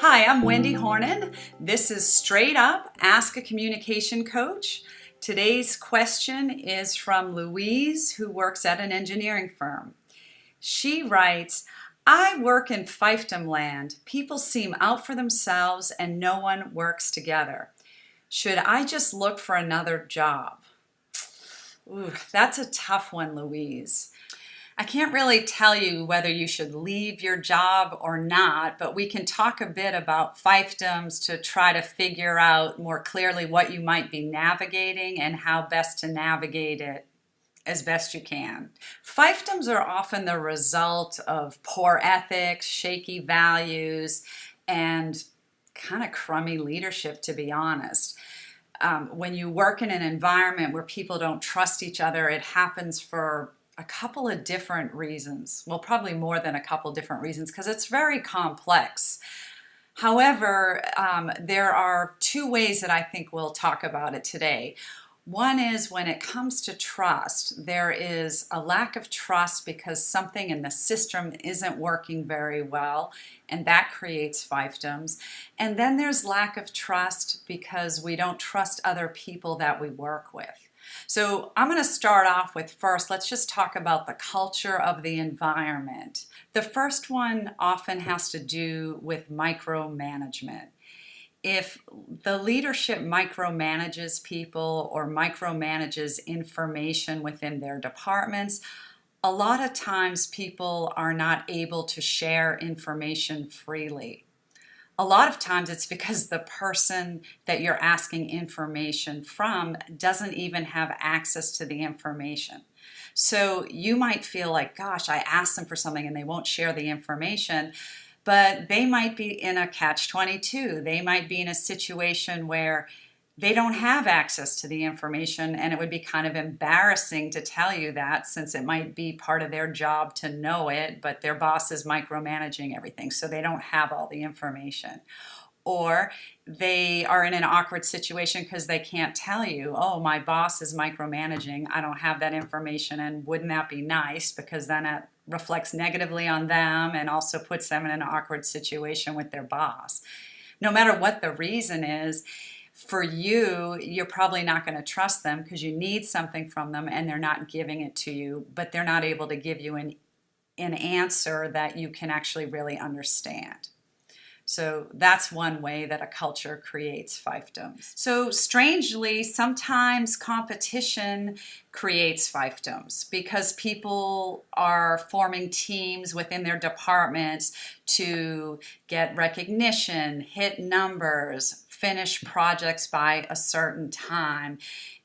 Hi, I'm Wendy Hornung. This is Straight Up Ask a Communication Coach. Today's question is from Louise, who works at an engineering firm. She writes, I work in fiefdom land. People seem out for themselves and no one works together. Should I just look for another job? Ooh, that's a tough one, Louise. I can't really tell you whether you should leave your job or not, but we can talk a bit about fiefdoms to try to figure out more clearly what you might be navigating and how best to navigate it as best you can. Fiefdoms are often the result of poor ethics, shaky values, and kind of crummy leadership, to be honest. When you work in an environment where people don't trust each other, it happens for a couple of different reasons. Well, probably more than a couple different reasons because it's very complex. However, there are two ways that I think we'll talk about it today. One is when it comes to trust, there is a lack of trust because something in the system isn't working very well, and that creates fiefdoms. And then there's lack of trust because we don't trust other people that we work with. So I'm going to start off with first, let's just talk about the culture of the environment. The first one often has to do with micromanagement. If the leadership micromanages people or micromanages information within their departments, a lot of times people are not able to share information freely. A lot of times it's because the person that you're asking information from doesn't even have access to the information. So you might feel like, gosh, I asked them for something and they won't share the information, but they might be in a catch-22. They might be in a situation where they don't have access to the information, and it would be kind of embarrassing to tell you that since it might be part of their job to know it, but their boss is micromanaging everything, so they don't have all the information. Or they are in an awkward situation because they can't tell you, oh, my boss is micromanaging, I don't have that information, and wouldn't that be nice? Because then it reflects negatively on them and also puts them in an awkward situation with their boss. No matter what the reason is, for you, you're probably not going to trust them because you need something from them and they're not giving it to you, but they're not able to give you an answer that you can actually really understand. So that's one way that a culture creates fiefdoms. So strangely, sometimes competition creates fiefdoms because people are forming teams within their departments to get recognition, hit numbers, finish projects by a certain time.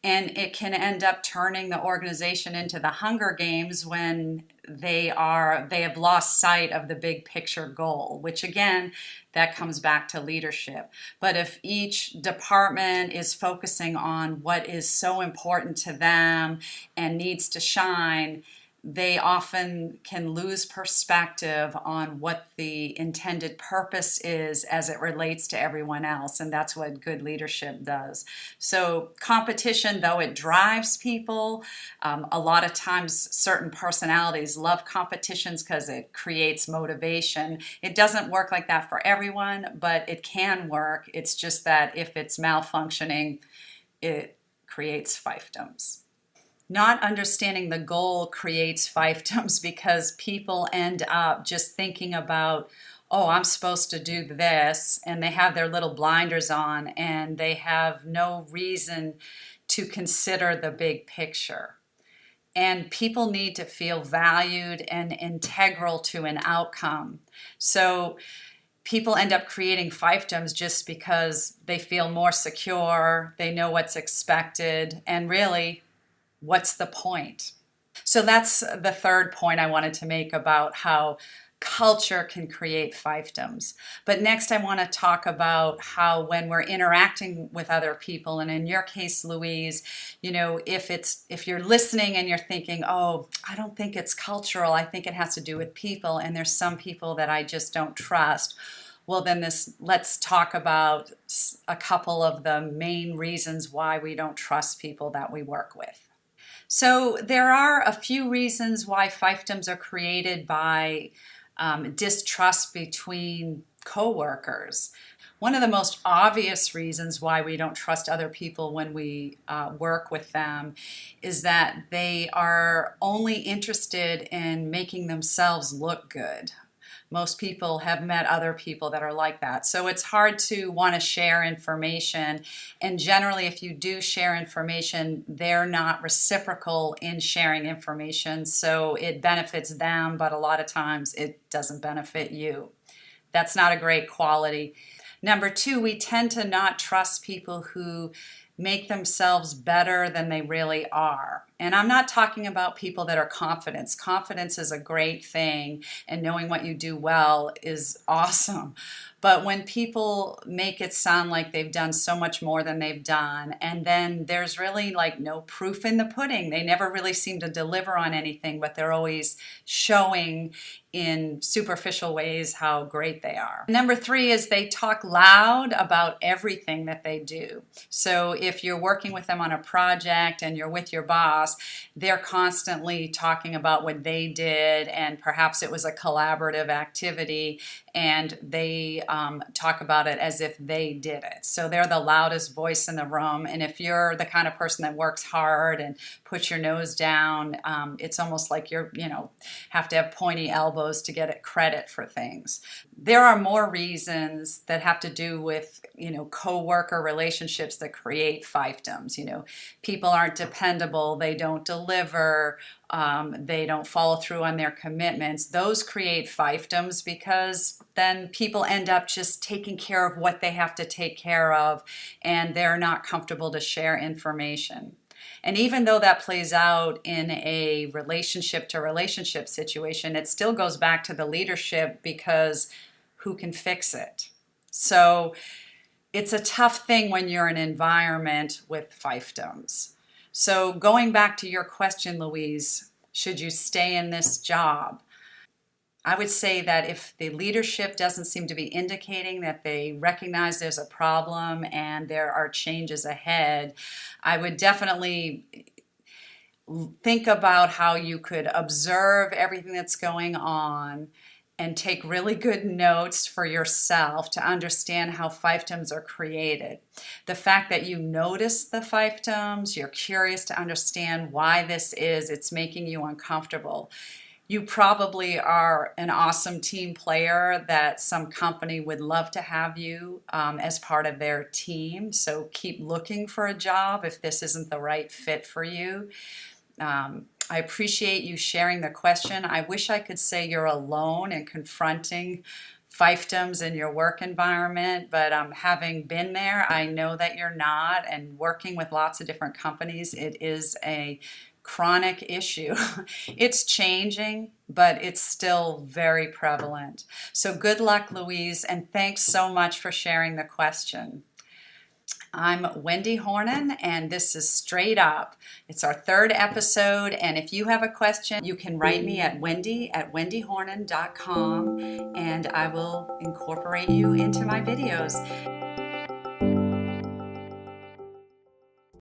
And it can end up turning the organization into the Hunger Games when they have lost sight of the big picture goal, which again, that comes back to leadership. But if each department is focusing on what is so important to them and needs to shine, they often can lose perspective on what the intended purpose is as it relates to everyone else, and that's what good leadership does. So competition, though it drives people, a lot of times certain personalities love competitions because it creates motivation. It doesn't work like that for everyone, but it can work. It's just that if it's malfunctioning, it creates fiefdoms. Not understanding the goal creates fiefdoms because people end up just thinking about, oh, I'm supposed to do this, and they have their little blinders on and they have no reason to consider the big picture. And people need to feel valued and integral to an outcome. So people end up creating fiefdoms just because they feel more secure, they know what's expected, and really, what's the point? So that's the third point I wanted to make about how culture can create fiefdoms. But next I want to talk about how when we're interacting with other people, and in your case, Louise, if you're listening and you're thinking, oh, I don't think it's cultural, I think it has to do with people, and there's some people that I just don't trust. Well, then let's talk about a couple of the main reasons why we don't trust people that we work with. So there are a few reasons why fiefdoms are created by distrust between coworkers. One of the most obvious reasons why we don't trust other people when we work with them is that they are only interested in making themselves look good. Most people have met other people that are like that. So it's hard to want to share information. And generally, if you do share information, they're not reciprocal in sharing information. So it benefits them, but a lot of times it doesn't benefit you. That's not a great quality. Number two, we tend to not trust people who make themselves better than they really are. And I'm not talking about people that are confident. Confidence is a great thing, and knowing what you do well is awesome. But when people make it sound like they've done so much more than they've done, and then there's really like no proof in the pudding. They never really seem to deliver on anything, but they're always showing in superficial ways how great they are. Number three is they talk loud about everything that they do. So if you're working with them on a project and you're with your boss, they're constantly talking about what they did, and perhaps it was a collaborative activity, and they talk about it as if they did it. So they're the loudest voice in the room, and if you're the kind of person that works hard and puts your nose down, it's almost like you're, have to have pointy elbows to get credit for things. There are more reasons that have to do with, co-worker relationships that create fiefdoms. People aren't dependable, they don't deliver, they don't follow through on their commitments. Those create fiefdoms because then people end up just taking care of what they have to take care of, and they're not comfortable to share information. And even though that plays out in a relationship to relationship situation, it still goes back to the leadership, because who can fix it? So it's a tough thing when you're in an environment with fiefdoms. So going back to your question, Louise, should you stay in this job? I would say that if the leadership doesn't seem to be indicating that they recognize there's a problem and there are changes ahead, I would definitely think about how you could observe everything that's going on and take really good notes for yourself to understand how fiefdoms are created. The fact that you notice the fiefdoms, you're curious to understand why this is, it's making you uncomfortable. You probably are an awesome team player that some company would love to have you as part of their team. So keep looking for a job if this isn't the right fit for you. I appreciate you sharing the question. I wish I could say you're alone in confronting fiefdoms in your work environment, but having been there, I know that you're not, and working with lots of different companies, it is a chronic issue. It's changing, but it's still very prevalent. So good luck, Louise, and thanks so much for sharing the question. I'm Wendy Hornung, and this is Straight Up. It's our third episode, and if you have a question, you can write me at wendy@wendyhornung.com, and I will incorporate you into my videos.